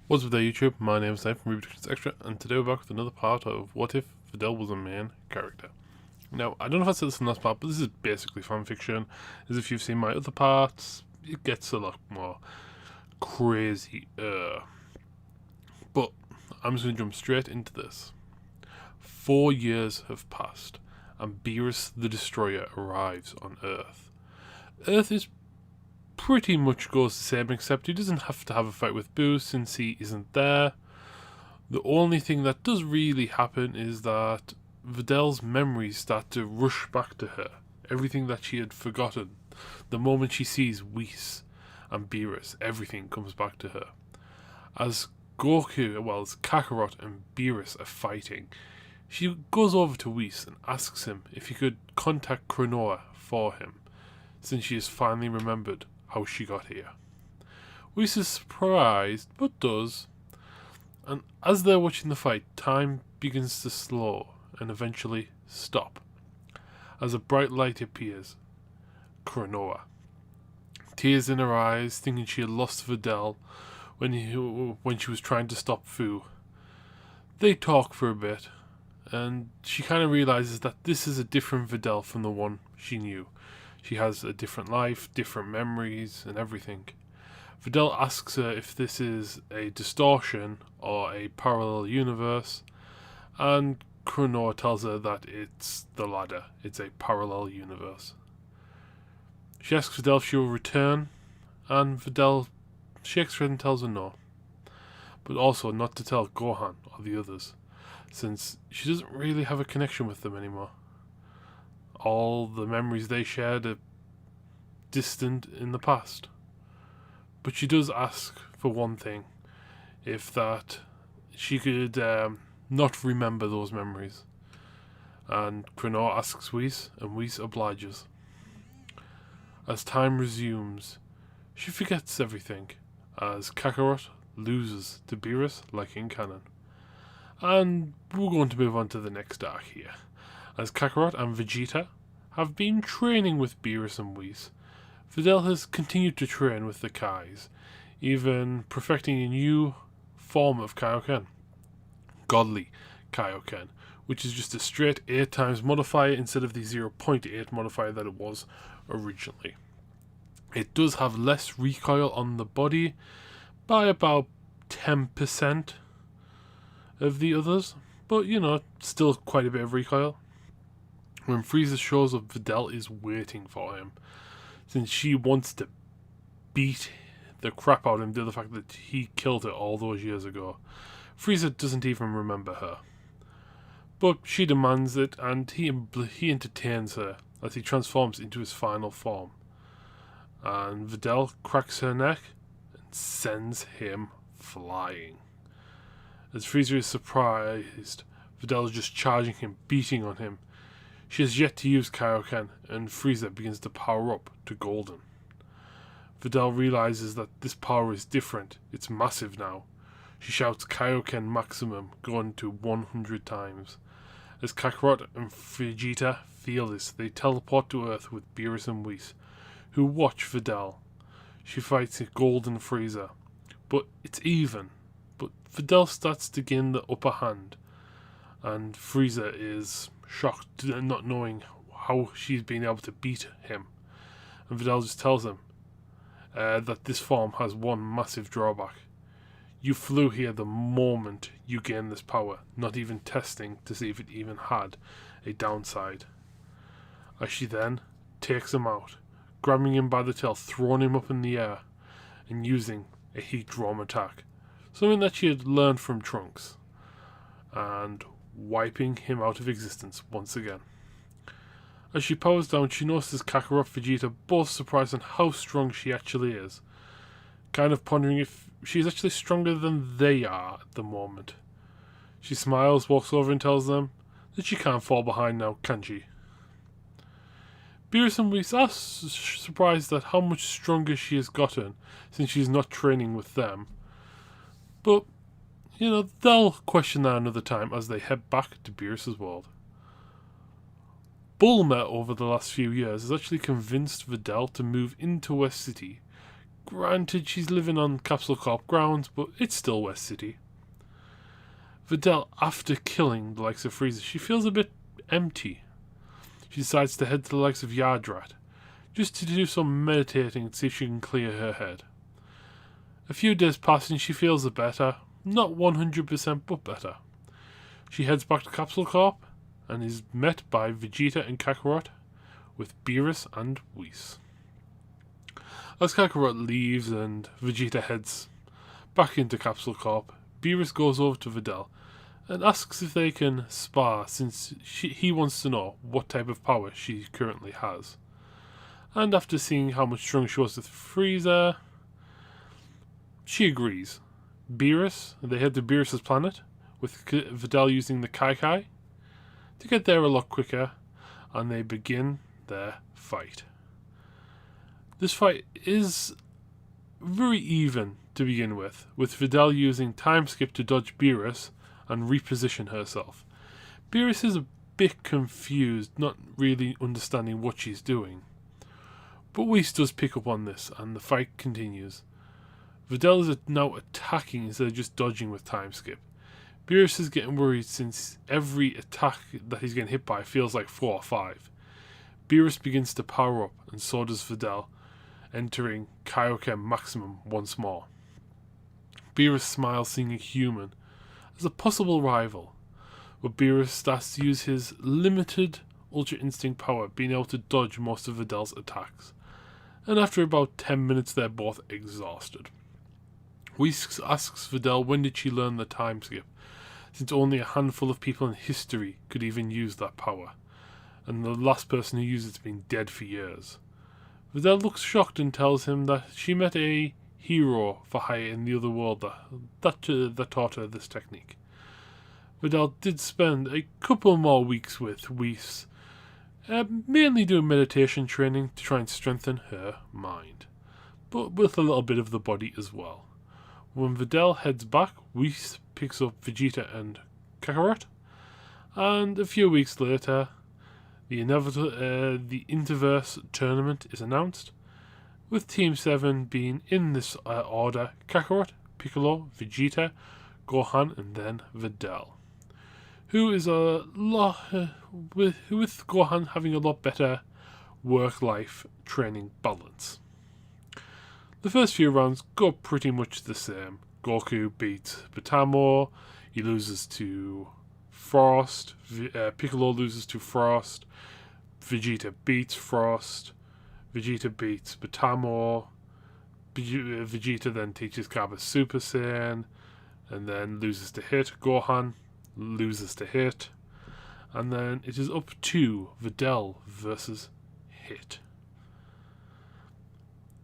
What's up there, YouTube? My name is Nate from Reproductions Extra, and today we're back with another part of What If Videl Was a Main Character. Now, I don't know if I said this in the last part, but this is basically fanfiction. As if you've seen my other parts, it gets a lot more crazy. But I'm just going to jump straight into this. 4 years have passed, and Beerus the Destroyer arrives on Earth. Earth is pretty much goes the same, except he doesn't have to have a fight with Boo since he isn't there. The only thing that does really happen is that Videl's memories start to rush back to her. Everything that she had forgotten. The moment she sees Whis and Beerus, everything comes back to her. As Kakarot and Beerus are fighting, she goes over to Whis and asks him if he could contact Cronoa for him, since she has finally remembered how she got here. Whis is surprised, but does. And as they're watching the fight, time begins to slow and eventually stop. As a bright light appears, Cronoa. Tears in her eyes, thinking she had lost Videl when she was trying to stop Fu. They talk for a bit, and she kind of realizes that this is a different Videl from the one she knew. She has a different life, different memories, and everything. Videl asks her if this is a distortion or a parallel universe, and Cronoa tells her that it's the latter. It's a parallel universe. She asks Videl if she will return, and Videl shakes her head and tells her no. But also not to tell Gohan or the others, since she doesn't really have a connection with them anymore. All the memories they shared are distant in the past. But she does ask for one thing, if that she could not remember those memories. And Cronoa asks Whis, and Whis obliges. As time resumes, she forgets everything, as Kakarot loses to Beerus like in canon. And we're going to move on to the next arc here, as Kakarot and Vegeta have been training with Beerus and Whis. Videl has continued to train with the Kais, even perfecting a new form of Kaioken, Godly Kaioken, which is just a straight 8 times modifier instead of the 0.8 modifier that it was originally. It does have less recoil on the body by about 10% of the others, but still quite a bit of recoil. When Frieza shows up, Videl is waiting for him, since she wants to beat the crap out of him due to the fact that he killed her all those years ago. Frieza doesn't even remember her. But she demands it, and he entertains her as he transforms into his final form. And Videl cracks her neck and sends him flying. As Frieza is surprised, Videl is just charging him, beating on him. She has yet to use Kaioken, and Frieza begins to power up to Golden. Videl realizes that this power is different. It's massive now. She shouts Kaioken maximum, going to 100 times. As Kakarot and Vegeta feel this, they teleport to Earth with Beerus and Whis, who watch Videl. She fights a Golden Frieza, but it's even. But Videl starts to gain the upper hand, and Frieza is shocked, not knowing how she's been able to beat him. And Videl just tells him that this form has one massive drawback. You flew here the moment you gained this power, not even testing to see if it even had a downside. As she then takes him out, grabbing him by the tail, throwing him up in the air, and using a heat drum attack, something that she had learned from Trunks, and wiping him out of existence once again. As she powers down, she notices Kakarot and Vegeta both surprised on how strong she actually is, kind of pondering if she's actually stronger than they are at the moment. She smiles, walks over and tells them that she can't fall behind now, can she? Beerus and Whis are surprised at how much stronger she has gotten since she's not training with them, but they'll question that another time as they head back to Beerus' world. Bulma, over the last few years, has actually convinced Videl to move into West City, Granted, she's living on Capsule Corp grounds, but it's still West City. Videl, after killing the likes of Frieza, she feels a bit empty. She decides to head to the likes of Yardrat, just to do some meditating and see if she can clear her head. A few days pass and she feels better. Not 100%, but better. She heads back to Capsule Corp and is met by Vegeta and Kakarot with Beerus and Whis. As Kakarot leaves and Vegeta heads back into Capsule Corp, Beerus goes over to Videl and asks if they can spar, since he wants to know what type of power she currently has. And after seeing how much stronger she was with Frieza, she agrees. They head to Beerus' planet, with Videl using the Kai Kai to get there a lot quicker, and they begin their fight. This fight is very even to begin with Videl using time skip to dodge Beerus and reposition herself. Beerus is a bit confused, not really understanding what she's doing. But Whis does pick up on this, and the fight continues. Videl is now attacking instead of just dodging with time skip. Beerus is getting worried since every attack that he's getting hit by feels like 4 or 5. Beerus begins to power up, and so does Videl, entering Kaioken Maximum once more. Beerus smiles, seeing a human as a possible rival, but Beerus starts to use his limited Ultra Instinct power, being able to dodge most of Videl's attacks, and after about 10 minutes they're both exhausted. Whis asks Videl when did she learn the time skip, since only a handful of people in history could even use that power, and the last person who used it's been dead for years. Videl looks shocked and tells him that she met a hero for hire in the other world that taught her this technique. Videl did spend a couple more weeks with Whis, mainly doing meditation training to try and strengthen her mind, but with a little bit of the body as well. When Videl heads back, Whis picks up Vegeta and Kakarot, and a few weeks later, the Interverse tournament is announced, with Team 7 being in this order: Kakarot, Piccolo, Vegeta, Gohan, and then Videl, who is with Gohan having a lot better work-life training balance. The first few rounds go pretty much the same. Goku beats Batamo, he loses to Frost, Piccolo loses to Frost, Vegeta beats Frost, Vegeta beats Batamo, Vegeta then teaches Kappa Super Saiyan, and then loses to Hit. Gohan loses to Hit, and then it is up to Videl versus Hit.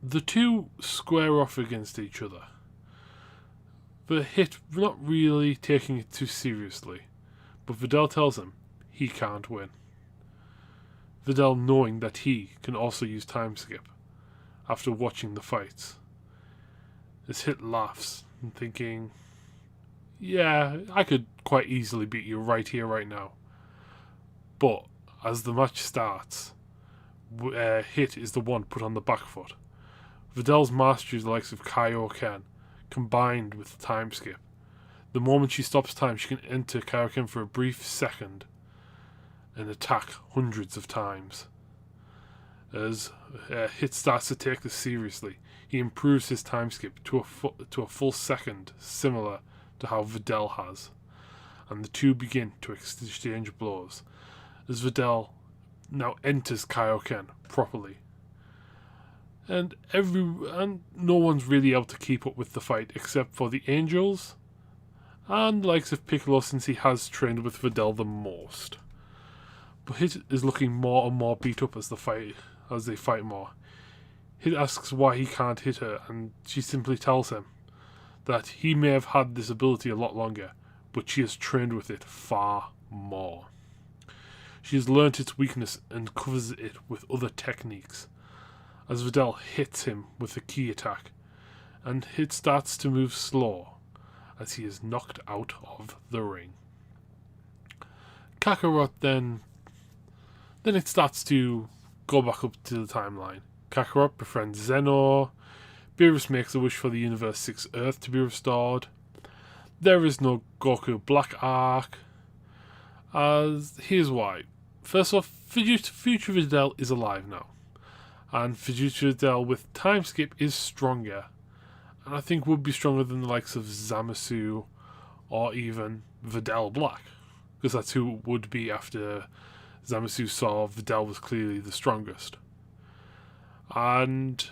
The two square off against each other, but Hit not really taking it too seriously, but Videl tells him he can't win. Videl, knowing that he can also use time skip after watching the fights, as Hit laughs and thinking, yeah, I could quite easily beat you right here, right now. But as the match starts, Hit is the one put on the back foot. Videl's mastery of the likes of Kaioken, combined with the time skip. The moment she stops time, she can enter Kaioken for a brief second and attack hundreds of times. As Hit starts to take this seriously, he improves his time skip to a full second, similar to how Videl has, and the two begin to exchange blows, as Videl now enters Kaioken properly. And no one's really able to keep up with the fight except for the Angels and the likes of Piccolo, since he has trained with Videl the most. But Hit is looking more and more beat up as they fight more. Hit asks why he can't hit her, and she simply tells him that he may have had this ability a lot longer, but she has trained with it far more. She has learnt its weakness and covers it with other techniques, as Videl hits him with a key attack, and Hit starts to move slow as he is knocked out of the ring. Kakarot then it starts to go back up to the timeline. Kakarot befriends Zeno, Beerus makes a wish for the Universe 6 Earth to be restored. There is no Goku Black arc. Here's why. First off, Future Videl is alive now. And Future Videl with time skip is stronger. And I think would be stronger than the likes of Zamasu or even Videl Black. Because that's who it would be after Zamasu saw Videl was clearly the strongest. And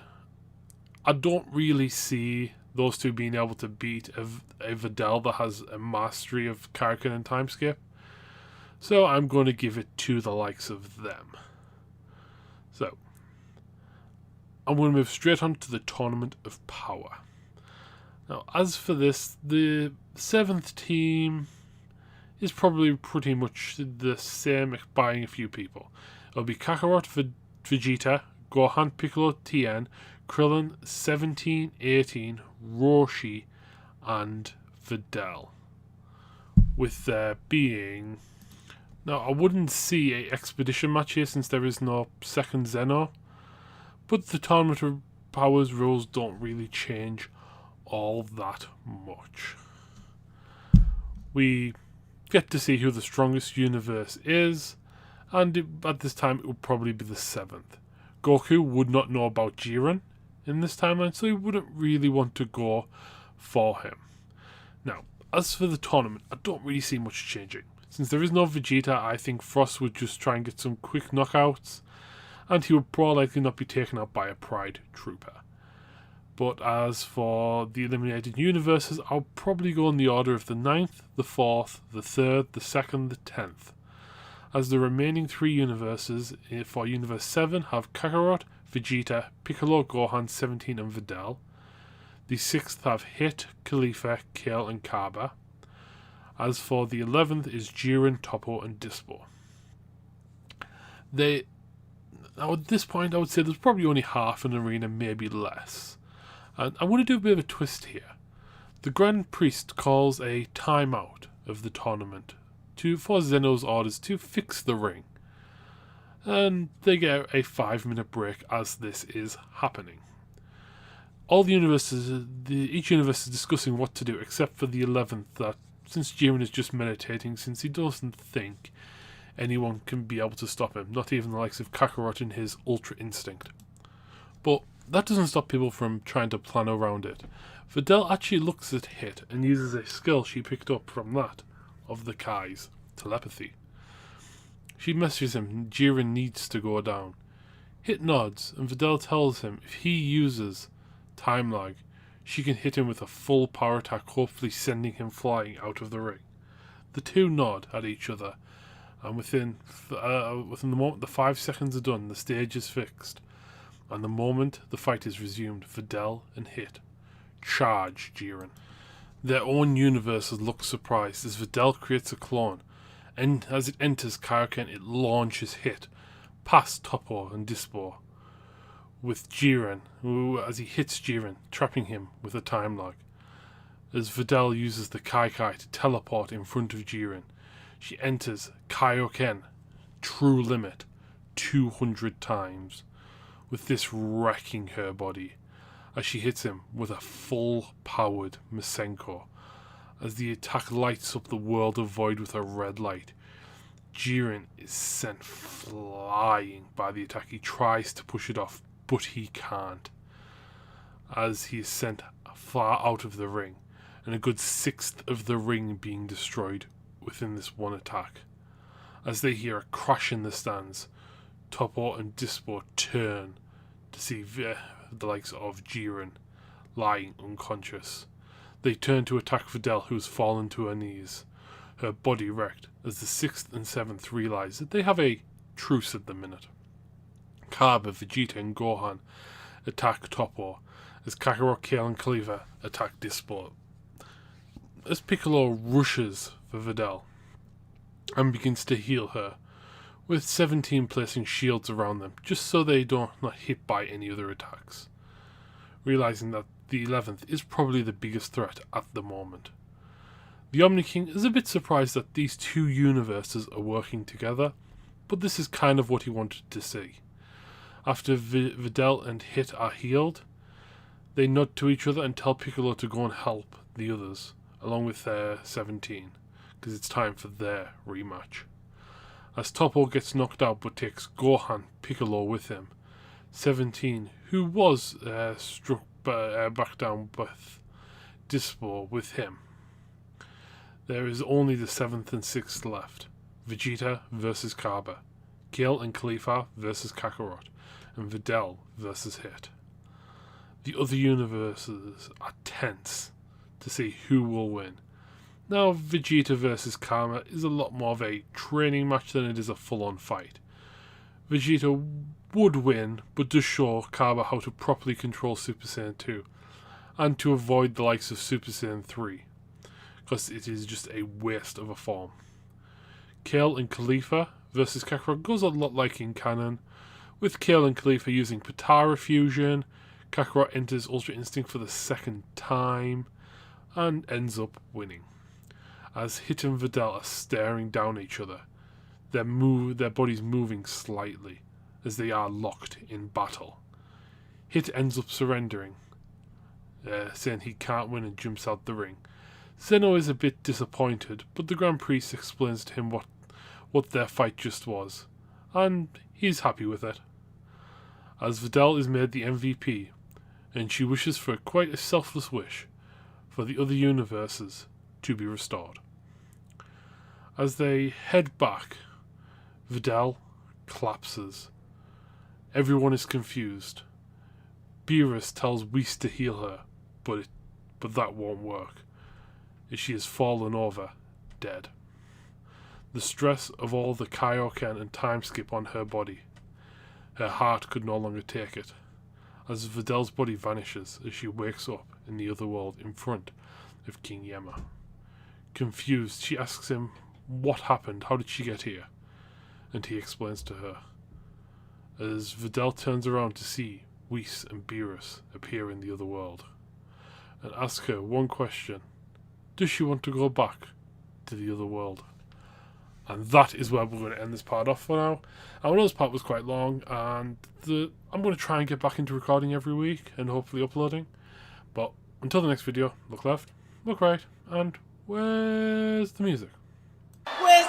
I don't really see those two being able to beat a Videl that has a mastery of Kaioken and timeskip. So I'm going to give it to the likes of them. So I'm going to move straight on to the Tournament of Power. Now, as for this, the 7th team is probably pretty much the same, barring a few people. It'll be Kakarot, Vegeta, Gohan, Piccolo, Tien, Krillin, 17, 18, Roshi, and Videl. With there being... Now, I wouldn't see an expedition match here since there is no second Zeno, but the Tournament of Powers rules don't really change all that much. We get to see who the strongest universe is, and at this time it would probably be the 7th. Goku would not know about Jiren in this timeline, so he wouldn't really want to go for him. Now, as for the tournament, I don't really see much changing. Since there is no Vegeta, I think Frost would just try and get some quick knockouts, and he would probably likely not be taken out by a Pride Trooper. But as for the eliminated universes, I'll probably go in the order of the 9th, the 4th, the 3rd, the 2nd, the 10th. As the remaining 3 universes for Universe 7 have Kakarot, Vegeta, Piccolo, Gohan, 17 and Videl. The 6th have Hit, Khalifa, Kale and Kaba. As for the 11th is Jiren, Toppo and Dispo. Now at this point I would say there's probably only half an arena, maybe less. And I want to do a bit of a twist here. The Grand Priest calls a timeout of the tournament for Zeno's orders to fix the ring. And they get a 5-minute break as this is happening. All the universes, each universe is discussing what to do except for the 11th, that since Jiren is just meditating, since he doesn't think anyone can be able to stop him, not even the likes of Kakarot in his Ultra Instinct. But that doesn't stop people from trying to plan around it. Videl actually looks at Hit and uses a skill she picked up from that, of the Kai's, telepathy. She messages him Jiren needs to go down. Hit nods and Videl tells him if he uses time lag, she can hit him with a full power attack, hopefully sending him flying out of the ring. The two nod at each other, and within the moment the 5 seconds are done, the stage is fixed. And the moment the fight is resumed, Videl and Hit charge Jiren. Their own universes look surprised as Videl creates a clone, and as it enters Kaioken, it launches Hit past Toppo and Dispo, with Jiren, as he hits Jiren, trapping him with a time lag. As Videl uses the Kai to teleport in front of Jiren, she enters Kaioken, true limit, 200 times. With this wrecking her body, as she hits him with a full-powered Masenko. As the attack lights up the world of Void with a red light, Jiren is sent flying by the attack. He tries to push it off, but he can't, as he is sent far out of the ring, and a good 1/6 of the ring being destroyed within this one attack. As they hear a crash in the stands, Toppo and Dispo turn to see the likes of Jiren lying unconscious. They turn to attack Videl, who has fallen to her knees, her body wrecked, as the 6th and 7th realise that they have a truce at the minute. Kaba, Vegeta and Gohan attack Toppo, as Kakarot, Kale and Khalifa attack Dispo. As Piccolo rushes for Videl and begins to heal her, with 17 placing shields around them, just so they don't not hit by any other attacks, realising that the 11th is probably the biggest threat at the moment. The Omni King is a bit surprised that these two universes are working together, but this is kind of what he wanted to see. After Videl and Hit are healed, They nod to each other and tell Piccolo to go and help the others, along with their 17, because it's time for their rematch. As Toppo gets knocked out but takes Gohan Piccolo with him, 17, who was struck back down with Dispo with him. There is only the 7th and 6th left. Vegeta versus Kaba, Kale and Khalifa versus Kakarot, and Videl versus Hit. The other universes are tense to see who will win. Now, Vegeta versus Kama is a lot more of a training match than it is a full-on fight. Vegeta would win, but does show Kaba how to properly control Super Saiyan 2, and to avoid the likes of Super Saiyan 3, because it is just a waste of a form. Kale and Khalifa versus Kakarot goes a lot like in canon, with Kale and Khalifa using Potara fusion. Kakarot enters Ultra Instinct for the second time, and ends up winning. As Hit and Videl are staring down at each other, their bodies moving slightly, as they are locked in battle. Hit ends up surrendering, saying he can't win and jumps out the ring. Zeno is a bit disappointed, but the Grand Priest explains to him what their fight just was, and he's happy with it. As Videl is made the MVP, and she wishes for quite a selfless wish, for the other universes to be restored. As they head back, Videl collapses. Everyone is confused. Beerus tells Whis to heal her, but that won't work, as she has fallen over, dead. The stress of all the Kaioken and time skip on her body. Her heart could no longer take it, as Videl's body vanishes as she wakes up in the other world in front of King Yama. Confused, she asks him what happened, how did she get here? And he explains to her. As Videl turns around to see Whis and Beerus appear in the other world, and ask her one question: does she want to go back to the other world? And that is where we're going to end this part off for now. I know this part was quite long, and I'm going to try and get back into recording every week and hopefully uploading. But until the next video, look left, look right, and where's the music? Where's